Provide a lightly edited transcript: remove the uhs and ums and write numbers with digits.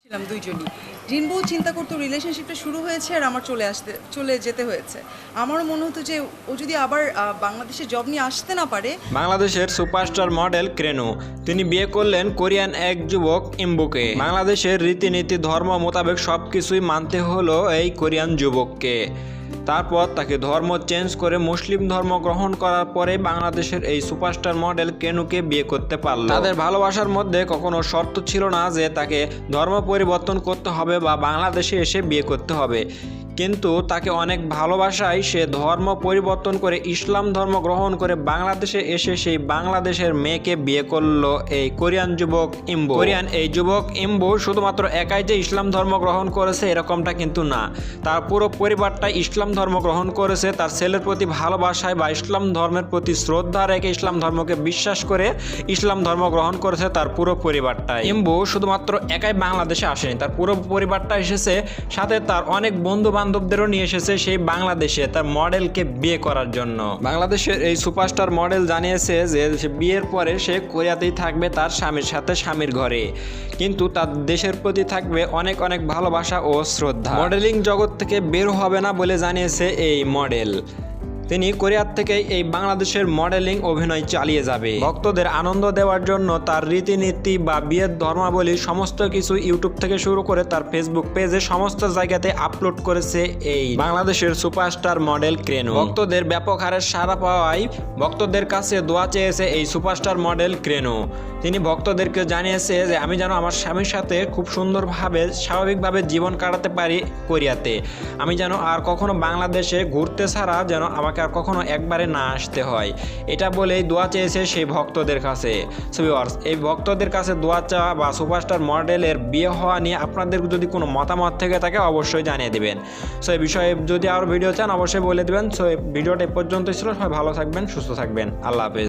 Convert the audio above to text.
ছিলাম দুইজনই। রিনবো চিন্তা করতো রিলেশনশিপটা শুরু হয়েছে আর আমার চলে যেতে হয়েছে। আমারও মনে হতো যে ও যদি আবার বাংলাদেশে জব নিয়ে আসতে না পারে। বাংলাদেশের সুপারস্টার মডেল ক্রেনু তিনি বিয়ে করলেন কোরিয়ান এক যুবক ইম্বুকে। বাংলাদেশের রীতিনীতি ধর্ম মোতাবেক সবকিছুই মানতে হলো এই কোরিয়ান যুবককে। তারপর তাকে ধর্ম চেঞ্জ করে মুসলিম ধর্ম গ্রহণ করার পরে বাংলাদেশের এই সুপারস্টার মডেল কেনুকে বিয়ে করতে পারল। তাদের ভালোবাসার মধ্যে কখনো শর্ত ছিল না যে তাকে ধর্ম পরিবর্তন করতে হবে বা বাংলাদেশে এসে বিয়ে করতে হবে, কিন্তু তাকে অনেক ভালোবাসায় সে ধর্ম পরিবর্তন করে ইসলাম ধর্ম গ্রহণ করে বাংলাদেশে এসে সেই বাংলাদেশের মেয়েকে বিয়ে করলো এই কোরিয়ান যুবক ইম্বু। কোরিয়ান এই যুবক ইম্বু শুধুমাত্র একাই যে ইসলাম ধর্ম গ্রহণ করেছে এরকমটা কিন্তু না, তার পুরো পরিবারটা ইসলাম ধর্ম গ্রহণ করেছে। তার ছেলের প্রতি ভালোবাসায় বা ইসলাম ধর্মের প্রতি শ্রদ্ধা রেখে ইসলাম ধর্মকে বিশ্বাস করে ইসলাম ধর্ম গ্রহণ করেছে তার পুরো পরিবারটাই। ইম্বু শুধুমাত্র একাই বাংলাদেশে আসেনি, তার পুরো পরিবারটা এসেছে, সাথে তার অনেক বন্ধু বান্ধবদেরও নিয়ে এসেছে সেই বাংলাদেশে তার মডেলকে বিয়ে করার জন্য। বাংলাদেশের এই সুপারস্টার মডেল জানিয়েছে যে বিয়ের পরে সে কোরিয়াতেই থাকবে তার স্বামীর সাথে, স্বামীর ঘরে, কিন্তু তার দেশের প্রতি থাকবে অনেক অনেক ভালোবাসা ও শ্রদ্ধা। মডেলিং জগৎ থেকে বের হবে না বলে জানিয়েছে এই মডেল। তিনি কোরিয়ার থেকে এই বাংলাদেশের মডেলিং অভিনয় চালিয়ে যাবে। ভক্তদের আনন্দ দেওয়ার জন্য তার রীতিনীতি বা বিয়ের ধর্মাবলী সমস্ত কিছু ইউটিউব থেকে শুরু করে তার ফেসবুক পেজে সমস্ত জায়গাতে আপলোড করেছে এই বাংলাদেশের সুপারস্টার মডেল ক্রেনু। ভক্তদের ব্যাপক হারে সাড়া পাওয়ায় ভক্তদের কাছে দোয়া চেয়েছে এই সুপারস্টার মডেল ক্রেনু। তিনি ভক্তদেরকে জানিয়েছে যে আমি যেন আমার স্বামীর সাথে খুব সুন্দরভাবে স্বাভাবিকভাবে জীবন কাটাতে পারি কোরিয়াতে, আমি যেন আর কখনো বাংলাদেশে ঘুরতে ছাড়া যেন আমাকে আর কখনো একবারে না আসতে হয়, এটা বলেই দোয়া চেয়েছে সেই ভক্তদের কাছে। সো ভিউয়ার্স, এই ভক্তদের কাছে দোয়া চাওয়া বা সুপারস্টার মডেলের বিয়ে হওয়া নিয়ে আপনাদের যদি কোনো মতামত থেকে থাকে অবশ্যই জানিয়ে দিবেন। সো এই বিষয়ে যদি আরও ভিডিও চান অবশ্যই বলে দেবেন। সো এই ভিডিওটা এ পর্যন্তই ছিল। সবাই ভালো থাকবেন, সুস্থ থাকবেন, আল্লাহ হাফেজ।